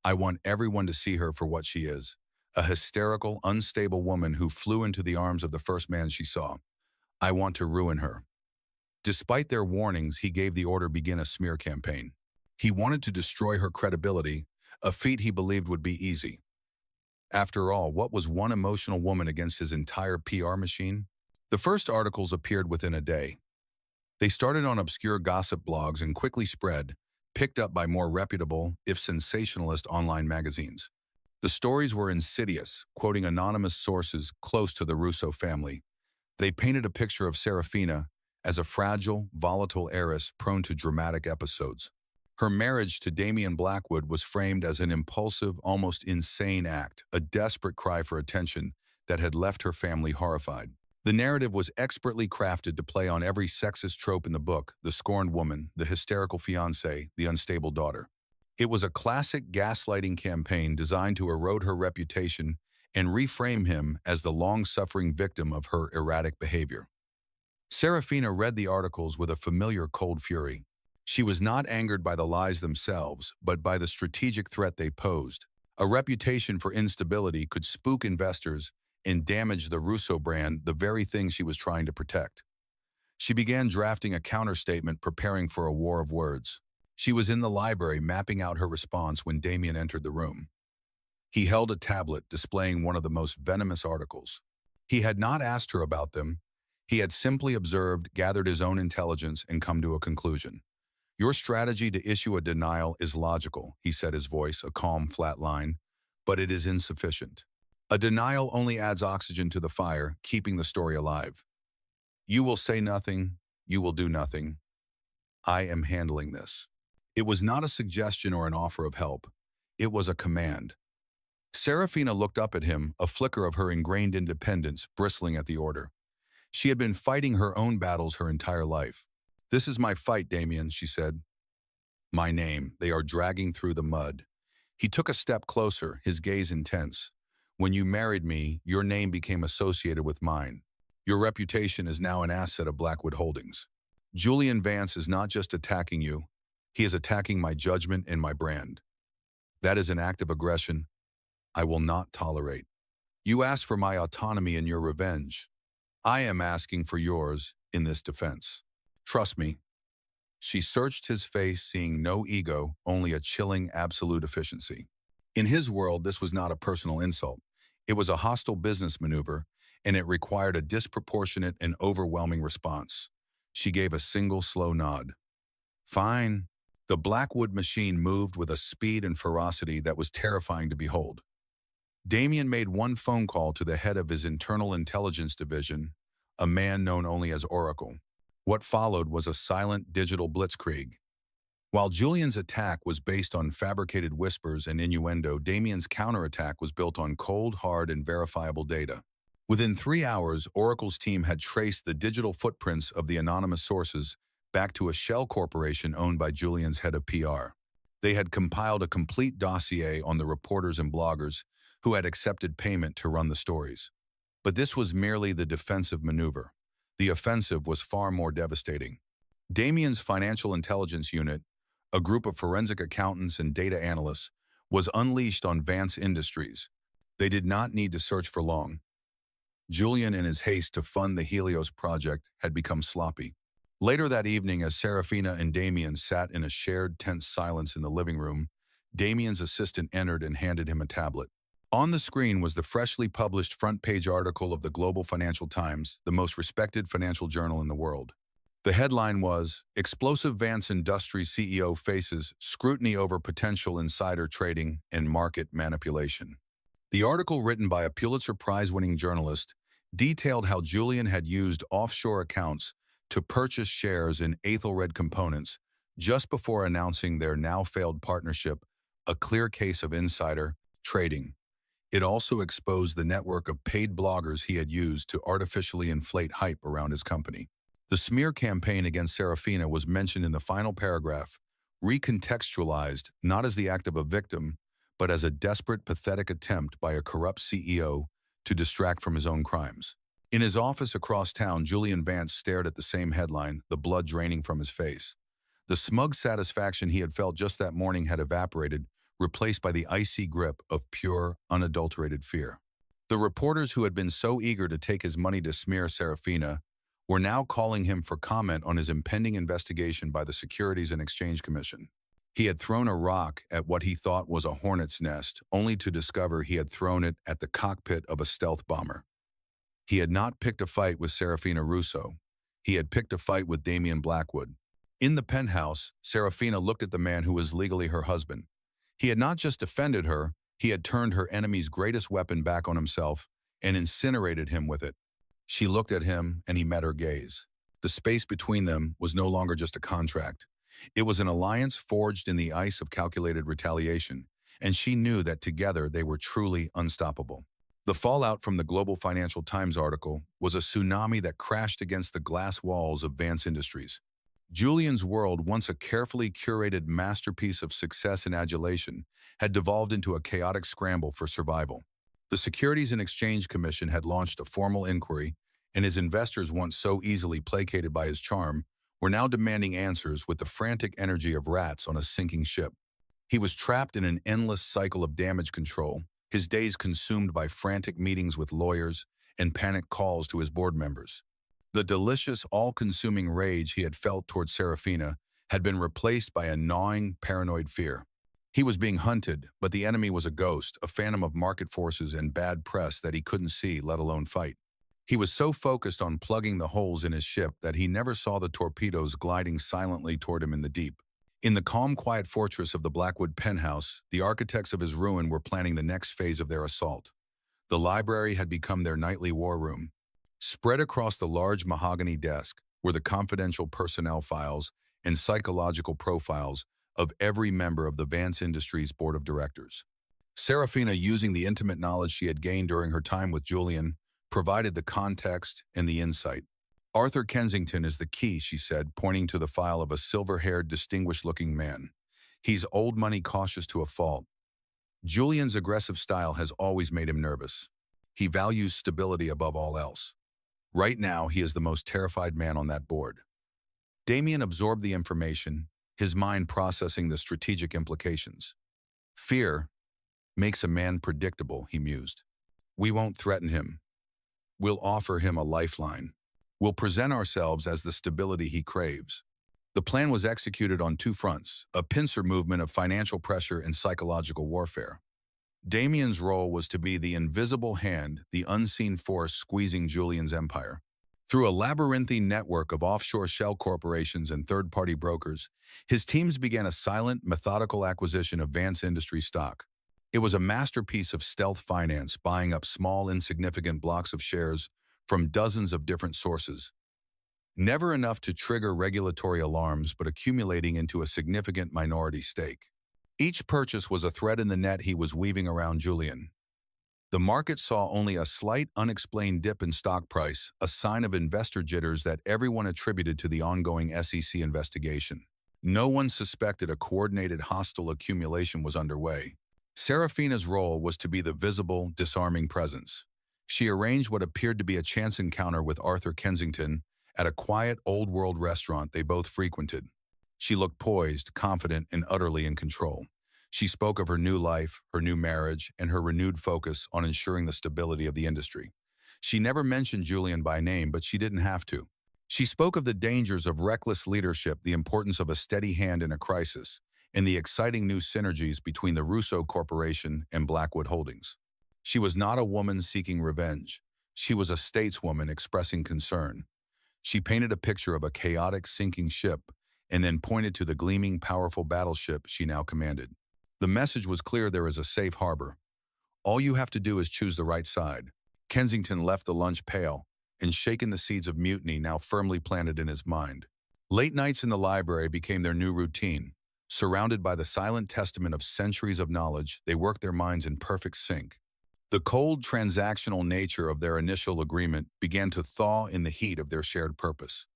I want everyone to see her for what she is, a hysterical, unstable woman who flew into the arms of the first man she saw. I want to ruin her." Despite their warnings, he gave the order, "Begin a smear campaign." He wanted to destroy her credibility, a feat he believed would be easy. After all, what was one emotional woman against his entire PR machine? The first articles appeared within a day. They started on obscure gossip blogs and quickly spread, picked up by more reputable, if sensationalist, online magazines. The stories were insidious, quoting anonymous sources close to the Russo family. They painted a picture of Serafina as a fragile, volatile heiress prone to dramatic episodes. Her marriage to Damien Blackwood was framed as an impulsive, almost insane act, a desperate cry for attention that had left her family horrified. The narrative was expertly crafted to play on every sexist trope in the book: the scorned woman, the hysterical fiancé, the unstable daughter. It was a classic gaslighting campaign designed to erode her reputation and reframe him as the long-suffering victim of her erratic behavior. Serafina read the articles with a familiar cold fury. She was not angered by the lies themselves, but by the strategic threat they posed. A reputation for instability could spook investors and damage the Russo brand, the very thing she was trying to protect. She began drafting a counterstatement, preparing for a war of words. She was in the library mapping out her response when Damien entered the room. He held a tablet displaying one of the most venomous articles. He had not asked her about them. He had simply observed, gathered his own intelligence, and come to a conclusion. "Your strategy to issue a denial is logical," he said, his voice a calm, flat line, "but it is insufficient. A denial only adds oxygen to the fire, keeping the story alive. You will say nothing, you will do nothing. I am handling this." It was not a suggestion or an offer of help. It was a command. Serafina looked up at him, a flicker of her ingrained independence bristling at the order. She had been fighting her own battles her entire life. "This is my fight, Damien," she said. "My name. They are dragging through the mud." He took a step closer, his gaze intense. "When you married me, your name became associated with mine. Your reputation is now an asset of Blackwood Holdings. Julian Vance is not just attacking you, he is attacking my judgment and my brand. That is an act of aggression I will not tolerate. You asked for my autonomy and your revenge. I am asking for yours in this defense. Trust me." She searched his face, seeing no ego, only a chilling, absolute efficiency. In his world, this was not a personal insult. It was a hostile business maneuver, and it required a disproportionate and overwhelming response. She gave a single, slow nod. "Fine." The Blackwood machine moved with a speed and ferocity that was terrifying to behold. Damien made one phone call to the head of his internal intelligence division, a man known only as Oracle. What followed was a silent digital blitzkrieg. While Julian's attack was based on fabricated whispers and innuendo, Damien's counterattack was built on cold, hard, and verifiable data. Within 3 hours, Oracle's team had traced the digital footprints of the anonymous sources, back to a shell corporation owned by Julian's head of PR. They had compiled a complete dossier on the reporters and bloggers who had accepted payment to run the stories. But this was merely the defensive maneuver. The offensive was far more devastating. Damien's financial intelligence unit, a group of forensic accountants and data analysts, was unleashed on Vance Industries. They did not need to search for long. Julian, in his haste to fund the Helios project, had become sloppy. Later that evening, as Serafina and Damien sat in a shared tense silence in the living room, Damien's assistant entered and handed him a tablet. On the screen was the freshly published front-page article of the Global Financial Times, the most respected financial journal in the world. The headline was, "Explosive Vance Industries CEO Faces Scrutiny Over Potential Insider Trading and Market Manipulation." The article, written by a Pulitzer Prize-winning journalist, detailed how Julian had used offshore accounts to purchase shares in Aethelred Components just before announcing their now-failed partnership, a clear case of insider trading. It also exposed the network of paid bloggers he had used to artificially inflate hype around his company. The smear campaign against Serafina was mentioned in the final paragraph, recontextualized not as the act of a victim, but as a desperate, pathetic attempt by a corrupt CEO to distract from his own crimes. In his office across town, Julian Vance stared at the same headline, the blood draining from his face. The smug satisfaction he had felt just that morning had evaporated, replaced by the icy grip of pure, unadulterated fear. The reporters who had been so eager to take his money to smear Serafina were now calling him for comment on his impending investigation by the Securities and Exchange Commission. He had thrown a rock at what he thought was a hornet's nest, only to discover he had thrown it at the cockpit of a stealth bomber. He had not picked a fight with Serafina Russo. He had picked a fight with Damien Blackwood. In the penthouse, Serafina looked at the man who was legally her husband. He had not just defended her, he had turned her enemy's greatest weapon back on himself and incinerated him with it. She looked at him, and he met her gaze. The space between them was no longer just a contract. It was an alliance forged in the ice of calculated retaliation, and she knew that together they were truly unstoppable. The fallout from the Global Financial Times article was a tsunami that crashed against the glass walls of Vance Industries. Julian's world, once a carefully curated masterpiece of success and adulation, had devolved into a chaotic scramble for survival. The Securities and Exchange Commission had launched a formal inquiry, and his investors, once so easily placated by his charm, were now demanding answers with the frantic energy of rats on a sinking ship. He was trapped in an endless cycle of damage control, his days consumed by frantic meetings with lawyers and panicked calls to his board members. The delicious, all-consuming rage he had felt toward Serafina had been replaced by a gnawing, paranoid fear. He was being hunted, but the enemy was a ghost, a phantom of market forces and bad press that he couldn't see, let alone fight. He was so focused on plugging the holes in his ship that he never saw the torpedoes gliding silently toward him in the deep. In the calm, quiet fortress of the Blackwood penthouse, the architects of his ruin were planning the next phase of their assault. The library had become their nightly war room. Spread across the large mahogany desk were the confidential personnel files and psychological profiles of every member of the Vance Industries board of directors. Serafina, using the intimate knowledge she had gained during her time with Julian, provided the context and the insight. "Arthur Kensington is the key," she said, pointing to the file of a silver-haired, distinguished-looking man. "He's old money cautious to a fault. Julian's aggressive style has always made him nervous. He values stability above all else. Right now, he is the most terrified man on that board." Damien absorbed the information, his mind processing the strategic implications. "Fear makes a man predictable," he mused. "We won't threaten him. We'll offer him a lifeline. We'll present ourselves as the stability he craves." The plan was executed on two fronts, a pincer movement of financial pressure and psychological warfare. Damien's role was to be the invisible hand, the unseen force squeezing Julian's empire. Through a labyrinthine network of offshore shell corporations and third-party brokers, his teams began a silent, methodical acquisition of Vance Industries stock. It was a masterpiece of stealth finance, buying up small, insignificant blocks of shares from dozens of different sources. Never enough to trigger regulatory alarms, but accumulating into a significant minority stake. Each purchase was a thread in the net he was weaving around Julian. The market saw only a slight unexplained dip in stock price, a sign of investor jitters that everyone attributed to the ongoing SEC investigation. No one suspected a coordinated hostile accumulation was underway. Serafina's role was to be the visible, disarming presence. She arranged what appeared to be a chance encounter with Arthur Kensington at a quiet, old-world restaurant they both frequented. She looked poised, confident, and utterly in control. She spoke of her new life, her new marriage, and her renewed focus on ensuring the stability of the industry. She never mentioned Julian by name, but she didn't have to. She spoke of the dangers of reckless leadership, the importance of a steady hand in a crisis, and the exciting new synergies between the Russo Corporation and Blackwood Holdings. She was not a woman seeking revenge. She was a stateswoman expressing concern. She painted a picture of a chaotic, sinking ship and then pointed to the gleaming, powerful battleship she now commanded. The message was clear: there is a safe harbor. All you have to do is choose the right side. Kensington left the lunch pail and shaken the seeds of mutiny now firmly planted in his mind. Late nights in the library became their new routine. Surrounded by the silent testament of centuries of knowledge, they worked their minds in perfect sync. The cold, transactional nature of their initial agreement began to thaw in the heat of their shared purpose.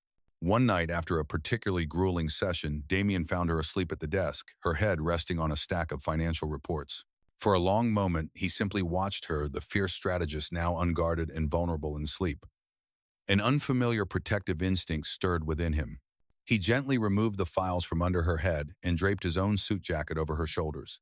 One night, after a particularly grueling session, Damien found her asleep at the desk, her head resting on a stack of financial reports. For a long moment, he simply watched her, the fierce strategist now unguarded and vulnerable in sleep. An unfamiliar protective instinct stirred within him. He gently removed the files from under her head and draped his own suit jacket over her shoulders.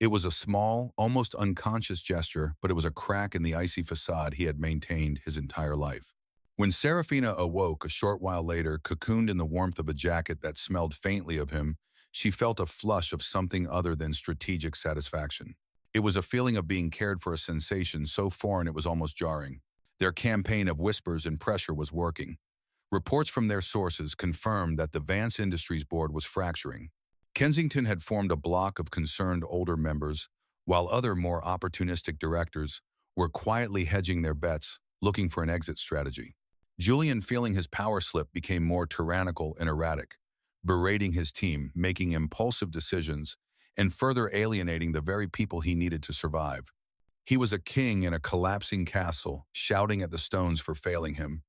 It was a small, almost unconscious gesture, but it was a crack in the icy facade he had maintained his entire life. When Serafina awoke a short while later, cocooned in the warmth of a jacket that smelled faintly of him, she felt a flush of something other than strategic satisfaction. It was a feeling of being cared for, a sensation so foreign it was almost jarring. Their campaign of whispers and pressure was working. Reports from their sources confirmed that the Vance Industries board was fracturing. Kensington had formed a block of concerned older members, while other more opportunistic directors were quietly hedging their bets, looking for an exit strategy. Julian, feeling his power slip, became more tyrannical and erratic, berating his team, making impulsive decisions, and further alienating the very people he needed to survive. He was a king in a collapsing castle, shouting at the stones for failing him.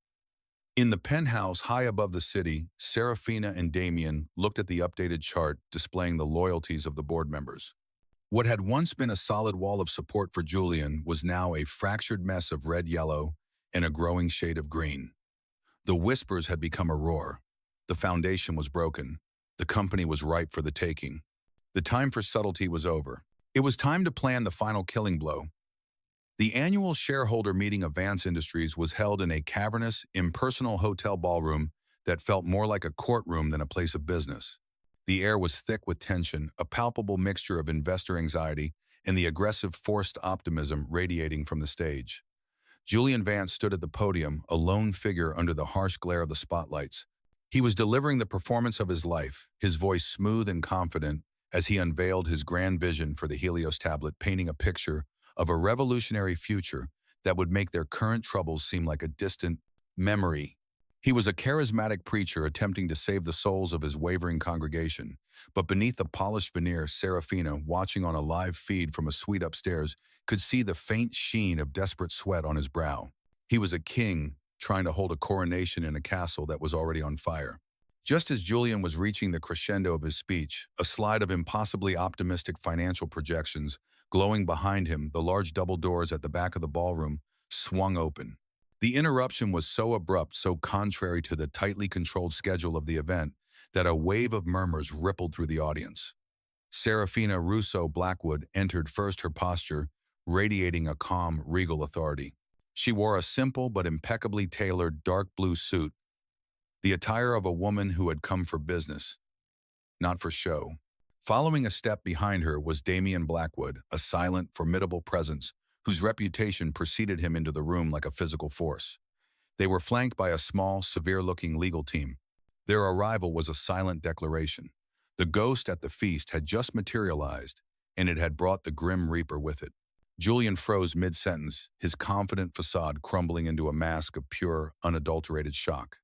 In the penthouse high above the city, Serafina and Damien looked at the updated chart displaying the loyalties of the board members. What had once been a solid wall of support for Julian was now a fractured mess of red-yellow and a growing shade of green. The whispers had become a roar. The foundation was broken. The company was ripe for the taking. The time for subtlety was over. It was time to plan the final killing blow. The annual shareholder meeting of Vance Industries was held in a cavernous, impersonal hotel ballroom that felt more like a courtroom than a place of business. The air was thick with tension, a palpable mixture of investor anxiety and the aggressive, forced optimism radiating from the stage. Julian Vance stood at the podium, a lone figure under the harsh glare of the spotlights. He was delivering the performance of his life, his voice smooth and confident as he unveiled his grand vision for the Helios tablet, painting a picture of a revolutionary future that would make their current troubles seem like a distant memory. He was a charismatic preacher attempting to save the souls of his wavering congregation, but beneath the polished veneer, Serafina, watching on a live feed from a suite upstairs, could see the faint sheen of desperate sweat on his brow. He was a king trying to hold a coronation in a castle that was already on fire. Just as Julian was reaching the crescendo of his speech, a slide of impossibly optimistic financial projections glowing behind him, the large double doors at the back of the ballroom swung open. The interruption was so abrupt, so contrary to the tightly controlled schedule of the event, that a wave of murmurs rippled through the audience. Serafina Russo Blackwood entered first, her posture radiating a calm, regal authority. She wore a simple but impeccably tailored dark blue suit, the attire of a woman who had come for business, not for show. Following a step behind her was Damien Blackwood, a silent, formidable presence whose reputation preceded him into the room like a physical force. They were flanked by a small, severe-looking legal team. Their arrival was a silent declaration. The ghost at the feast had just materialized, and it had brought the Grim Reaper with it. Julian froze mid-sentence, his confident facade crumbling into a mask of pure, unadulterated shock.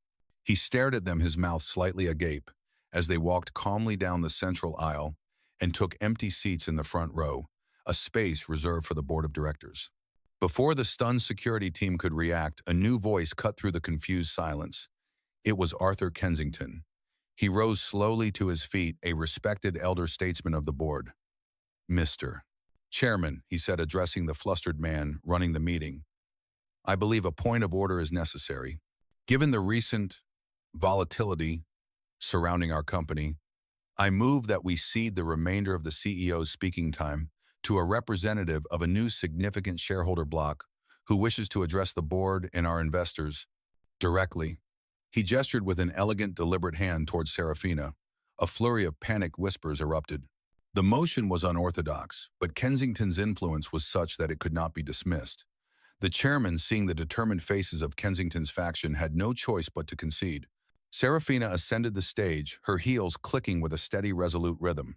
He stared at them, his mouth slightly agape, as they walked calmly down the central aisle and took empty seats in the front row, a space reserved for the board of directors. Before the stunned security team could react, a new voice cut through the confused silence. It was Arthur Kensington. He rose slowly to his feet, a respected elder statesman of the board. Mr. Chairman, he said, addressing the flustered man running the meeting, I believe a point of order is necessary. Given the recent volatility surrounding our company, I move that we cede the remainder of the CEO's speaking time to a representative of a new significant shareholder bloc who wishes to address the board and our investors directly. He gestured with an elegant, deliberate hand towards Serafina. A flurry of panicked whispers erupted. The motion was unorthodox, but Kensington's influence was such that it could not be dismissed. The chairman, seeing the determined faces of Kensington's faction, had no choice but to concede. Serafina ascended the stage, her heels clicking with a steady, resolute rhythm.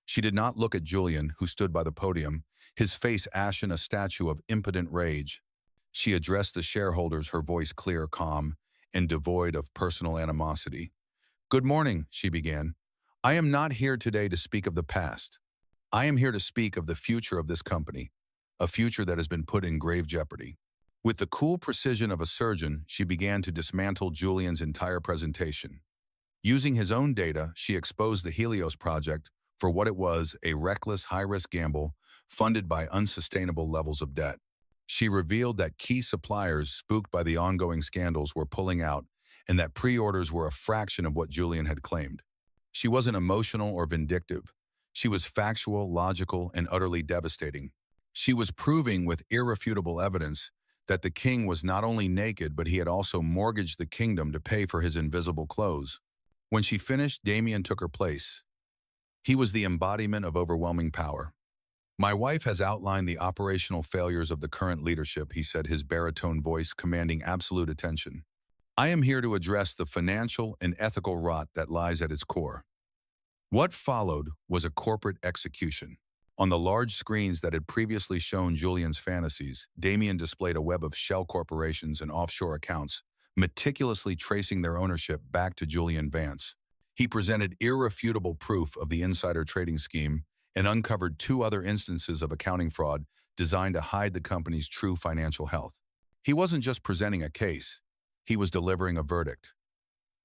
She did not look at Julian, who stood by the podium, his face ashen, a statue of impotent rage. She addressed the shareholders, her voice clear, calm, and devoid of personal animosity. Good morning, she began. I am not here today to speak of the past. I am here to speak of the future of this company, a future that has been put in grave jeopardy. With the cool precision of a surgeon, she began to dismantle Julian's entire presentation. Using his own data, she exposed the Helios project for what it was, a reckless, high-risk gamble funded by unsustainable levels of debt. She revealed that key suppliers, spooked by the ongoing scandals, were pulling out, and that pre-orders were a fraction of what Julian had claimed. She wasn't emotional or vindictive. She was factual, logical, and utterly devastating. She was proving with irrefutable evidence that the king was not only naked, but he had also mortgaged the kingdom to pay for his invisible clothes. When she finished, Damien took her place. He was the embodiment of overwhelming power. My wife has outlined the operational failures of the current leadership, he said, his baritone voice commanding absolute attention. I am here to address the financial and ethical rot that lies at its core. What followed was a corporate execution. On the large screens that had previously shown Julian's fantasies, Damien displayed a web of shell corporations and offshore accounts, meticulously tracing their ownership back to Julian Vance. He presented irrefutable proof of the insider trading scheme and uncovered 2 other instances of accounting fraud designed to hide the company's true financial health. He wasn't just presenting a case, he was delivering a verdict.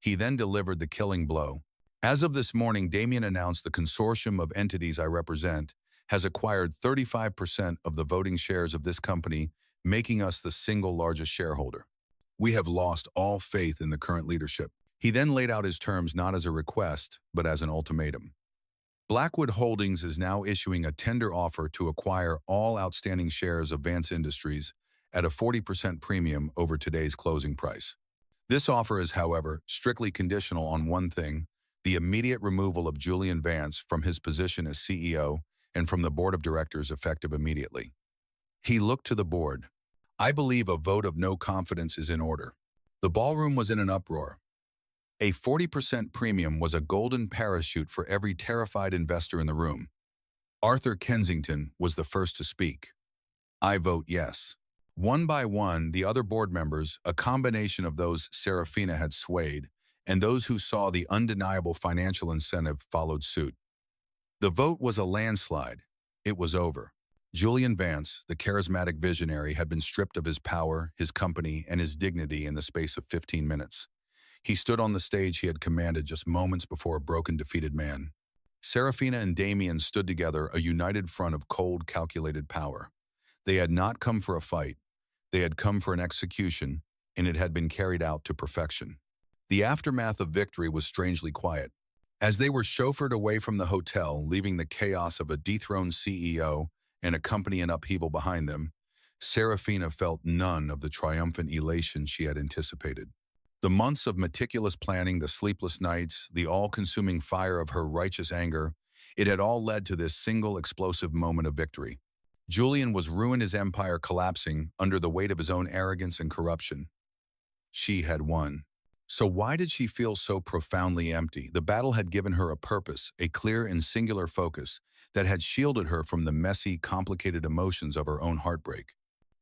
He then delivered the killing blow. As of this morning, Damien announced the consortium of entities I represent has acquired 35% of the voting shares of this company, making us the single largest shareholder. We have lost all faith in the current leadership. He then laid out his terms not as a request, but as an ultimatum. Blackwood Holdings is now issuing a tender offer to acquire all outstanding shares of Vance Industries at a 40% premium over today's closing price. This offer is, however, strictly conditional on one thing: the immediate removal of Julian Vance from his position as CEO and from the board of directors effective immediately. He looked to the board. I believe a vote of no confidence is in order. The ballroom was in an uproar. A 40% premium was a golden parachute for every terrified investor in the room. Arthur Kensington was the first to speak. I vote yes. One by one, the other board members, a combination of those Serafina had swayed, and those who saw the undeniable financial incentive, followed suit. The vote was a landslide. It was over. Julian Vance, the charismatic visionary, had been stripped of his power, his company, and his dignity in the space of 15 minutes. He stood on the stage he had commanded just moments before a broken, defeated man. Serafina and Damien stood together, a united front of cold, calculated power. They had not come for a fight. They had come for an execution, and it had been carried out to perfection. The aftermath of victory was strangely quiet. As they were chauffeured away from the hotel, leaving the chaos of a dethroned CEO and a company in upheaval behind them, Serafina felt none of the triumphant elation she had anticipated. The months of meticulous planning, the sleepless nights, the all-consuming fire of her righteous anger, it had all led to this single explosive moment of victory. Julian was ruined, his empire collapsing under the weight of his own arrogance and corruption. She had won. So why did she feel so profoundly empty? The battle had given her a purpose, a clear and singular focus that had shielded her from the messy, complicated emotions of her own heartbreak.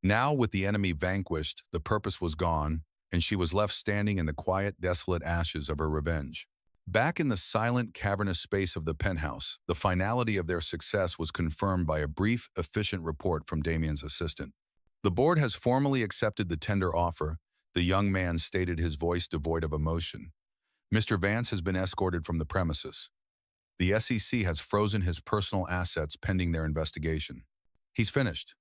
Now, with the enemy vanquished, the purpose was gone, and she was left standing in the quiet, desolate ashes of her revenge. Back in the silent, cavernous space of the penthouse, the finality of their success was confirmed by a brief, efficient report from Damien's assistant. The board has formally accepted the tender offer, the young man stated, his voice devoid of emotion. Mr. Vance has been escorted from the premises. The SEC has frozen his personal assets pending their investigation. He's finished.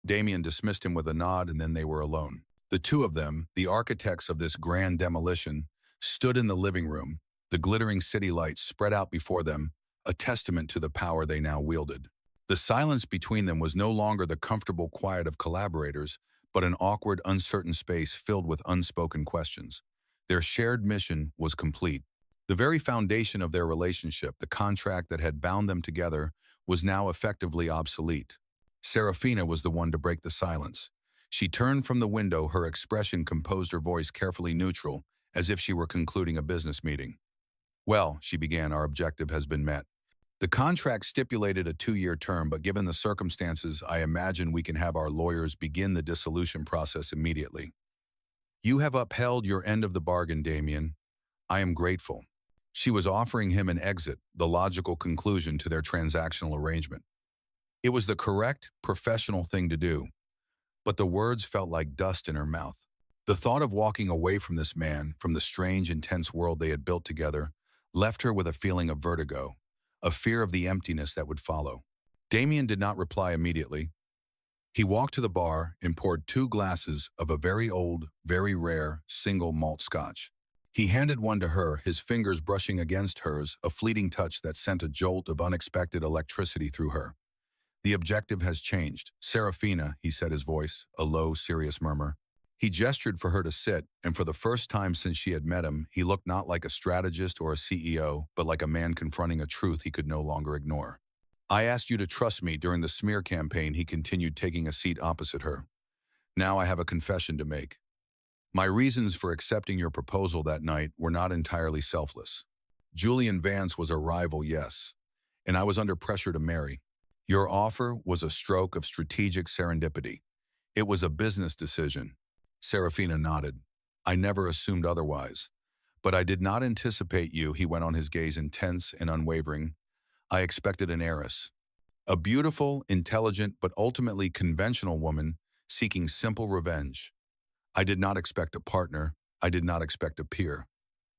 Damien dismissed him with a nod, and then they were alone. The two of them, the architects of this grand demolition, stood in the living room, the glittering city lights spread out before them, a testament to the power they now wielded. The silence between them was no longer the comfortable quiet of collaborators, but an awkward, uncertain space filled with unspoken questions. Their shared mission was complete. The very foundation of their relationship, the contract that had bound them together, was now effectively obsolete. Serafina was the one to break the silence. She turned from the window, her expression composed, her voice carefully neutral, as if she were concluding a business meeting. "Well," she began, "our objective has been met. The contract stipulated a 2-year term, but given the circumstances, I imagine we can have our lawyers begin the dissolution process immediately. You have upheld your end of the bargain, Damien. I am grateful." She was offering him an exit, the logical conclusion to their transactional arrangement. It was the correct, professional thing to do, but the words felt like dust in her mouth. The thought of walking away from this man, from the strange, intense world they had built together, left her with a feeling of vertigo, a fear of the emptiness that would follow. Damien did not reply immediately. He walked to the bar and poured 2 glasses of a very old, very rare, single malt scotch. He handed one to her, his fingers brushing against hers, a fleeting touch that sent a jolt of unexpected electricity through her. "The objective has changed. Serafina," he said, his voice a low, serious murmur. He gestured for her to sit, and for the first time since she had met him, he looked not like a strategist or a CEO, but like a man confronting a truth he could no longer ignore. "I asked you to trust me during the smear campaign," he continued, taking a seat opposite her. "Now I have a confession to make. My reasons for accepting your proposal that night were not entirely selfless. Julian Vance was a rival, yes, and I was under pressure to marry. Your offer was a stroke of strategic serendipity. It was a business decision." Serafina nodded. "I never assumed otherwise. But I did not anticipate you," he went on, his gaze intense and unwavering. "I expected an heiress. A beautiful, intelligent, but ultimately conventional woman seeking simple revenge. I did not expect a partner. I did not expect a peer."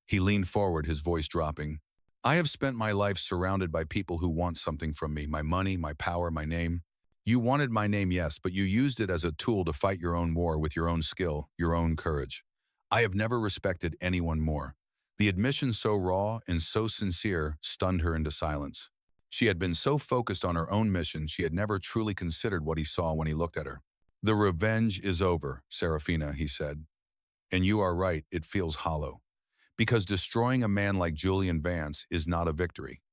He leaned forward, his voice dropping. "I have spent my life surrounded by people who want something from me, my money, my power, my name. You wanted my name, yes, but you used it as a tool to fight your own war with your own skill, your own courage. I have never respected anyone more." The admission, so raw and so sincere, stunned her into silence. She had been so focused on her own mission, she had never truly considered what he saw when he looked at her. "The revenge is over, Serafina," he said. "And you are right, it feels hollow. Because destroying a man like Julian Vance is not a victory.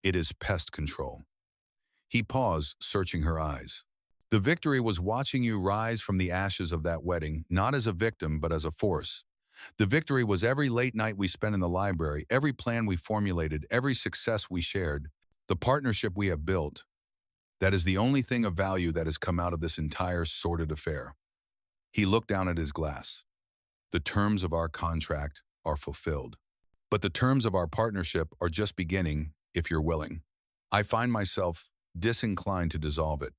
It is pest control." He paused, searching her eyes. "The victory was watching you rise from the ashes of that wedding, not as a victim, but as a force. The victory was every late night we spent in the library, every plan we formulated, every success we shared, the partnership we have built. That is the only thing of value that has come out of this entire sordid affair." He looked down at his glass. "The terms of our contract are fulfilled. But the terms of our partnership are just beginning, if you're willing. I find myself disinclined to dissolve it."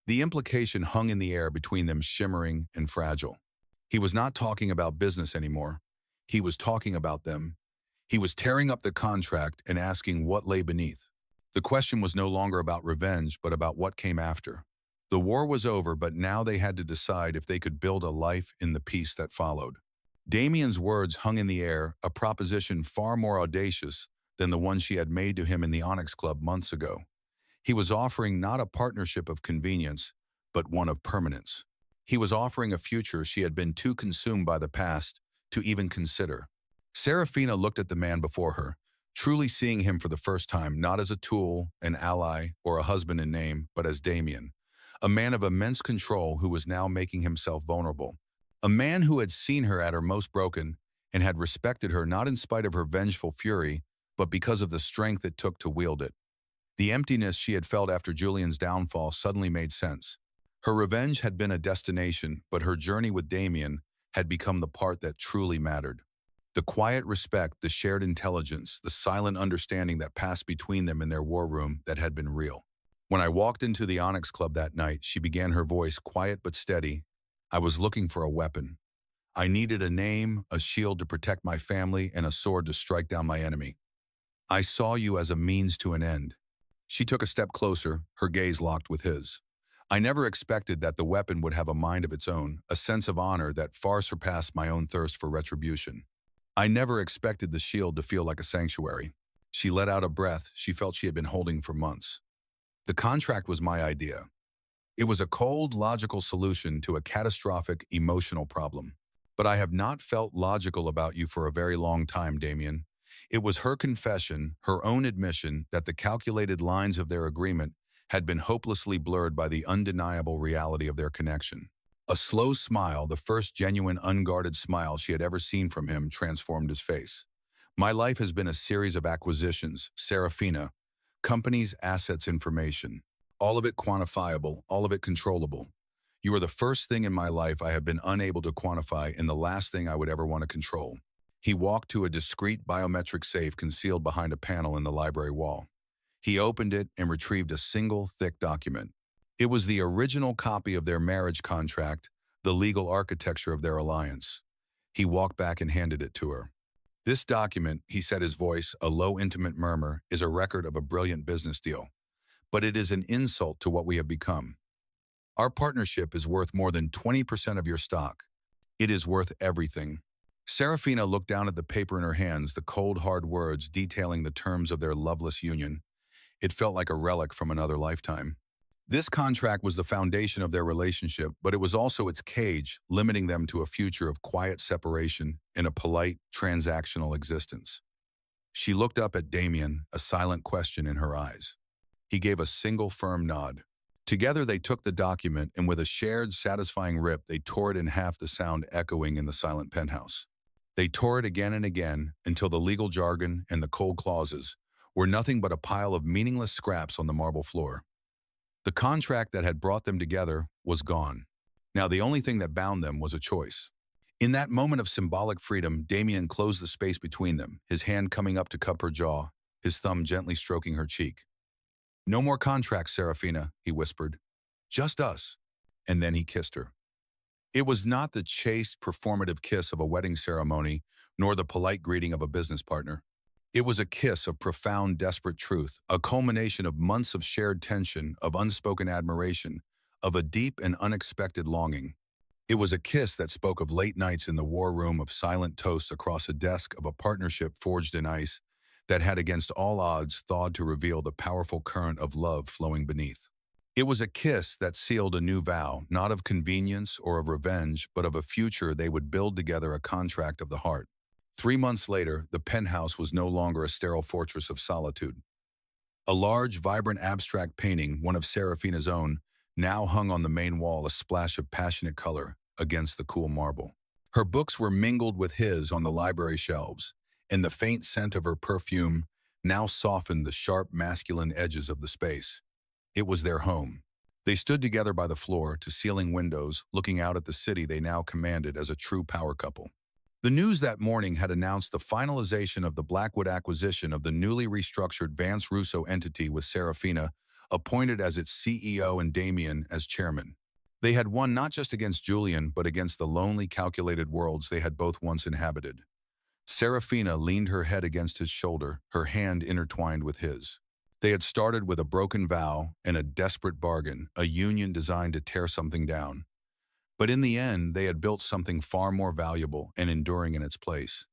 The implication hung in the air between them, shimmering and fragile. He was not talking about business anymore. He was talking about them. He was tearing up the contract and asking what lay beneath. The question was no longer about revenge, but about what came after. The war was over, but now they had to decide if they could build a life in the peace that followed. Damien's words hung in the air, a proposition far more audacious than the one she had made to him in the Onyx Club months ago. He was offering not a partnership of convenience, but one of permanence. He was offering a future she had been too consumed by the past to even consider. Serafina looked at the man before her, truly seeing him for the first time, not as a tool, an ally, or a husband in name, but as Damien, a man of immense control who was now making himself vulnerable. A man who had seen her at her most broken and had respected her not in spite of her vengeful fury, but because of the strength it took to wield it. The emptiness she had felt after Julian's downfall suddenly made sense. Her revenge had been a destination, but her journey with Damien had become the part that truly mattered. The quiet respect, the shared intelligence, the silent understanding that passed between them in their war room that had been real. When I walked into the Onyx Club that night, she began, her voice quiet but steady. I was looking for a weapon. I needed a name, a shield to protect my family, and a sword to strike down my enemy. I saw you as a means to an end. She took a step closer, her gaze locked with his. I never expected that the weapon would have a mind of its own, a sense of honor that far surpassed my own thirst for retribution. I never expected the shield to feel like a sanctuary. She let out a breath she felt she had been holding for months. The contract was my idea. It was a cold, logical solution to a catastrophic, emotional problem. But I have not felt logical about you for a very long time, Damien. It was her confession, her own admission, that the calculated lines of their agreement had been hopelessly blurred by the undeniable reality of their connection. A slow smile, the first genuine, unguarded smile she had ever seen from him, transformed his face. My life has been a series of acquisitions, Serafina. Companies, assets, information. All of it quantifiable, all of it controllable. You are the first thing in my life I have been unable to quantify and the last thing I would ever want to control. He walked to a discreet biometric safe concealed behind a panel in the library wall. He opened it and retrieved a single, thick document. It was the original copy of their marriage contract, the legal architecture of their alliance. He walked back and handed it to her. This document, he said, his voice a low, intimate murmur, is a record of a brilliant business deal. But it is an insult to what we have become. Our partnership is worth more than 20% of your stock. It is worth everything. Serafina looked down at the paper in her hands, the cold, hard words detailing the terms of their loveless union. It felt like a relic from another lifetime. This contract was the foundation of their relationship, but it was also its cage, limiting them to a future of quiet separation in a polite, transactional existence. She looked up at Damien, a silent question in her eyes. He gave a single firm nod. Together they took the document, and with a shared, satisfying rip, they tore it in half, the sound echoing in the silent penthouse. They tore it again and again, until the legal jargon and the cold clauses were nothing but a pile of meaningless scraps on the marble floor. The contract that had brought them together was gone. Now the only thing that bound them was a choice. In that moment of symbolic freedom, Damien closed the space between them, his hand coming up to cup her jaw, his thumb gently stroking her cheek. "No more contracts, Serafina," he whispered. "Just us." And then he kissed her. It was not the chaste, performative kiss of a wedding ceremony, nor the polite greeting of a business partner. It was a kiss of profound, desperate truth, a culmination of months of shared tension, of unspoken admiration, of a deep and unexpected longing. It was a kiss that spoke of late nights in the war room, of silent toasts across a desk, of a partnership forged in ice that had against all odds thawed to reveal the powerful current of love flowing beneath. It was a kiss that sealed a new vow, not of convenience or of revenge, but of a future they would build together, a contract of the heart. 3 months later, the penthouse was no longer a sterile fortress of solitude. A large, vibrant, abstract painting, one of Serafina's own, now hung on the main wall, a splash of passionate color against the cool marble. Her books were mingled with his on the library shelves, and the faint scent of her perfume now softened the sharp, masculine edges of the space. It was their home. They stood together by the floor-to-ceiling windows, looking out at the city they now commanded as a true power couple. The news that morning had announced the finalization of the Blackwood acquisition of the newly restructured Vance Russo entity, with Serafina appointed as its CEO and Damien as chairman. They had won not just against Julian, but against the lonely, calculated worlds they had both once inhabited. Serafina leaned her head against his shoulder, her hand intertwined with his. They had started with a broken vow and a desperate bargain, a union designed to tear something down. But in the end, they had built something far more valuable and enduring in its place.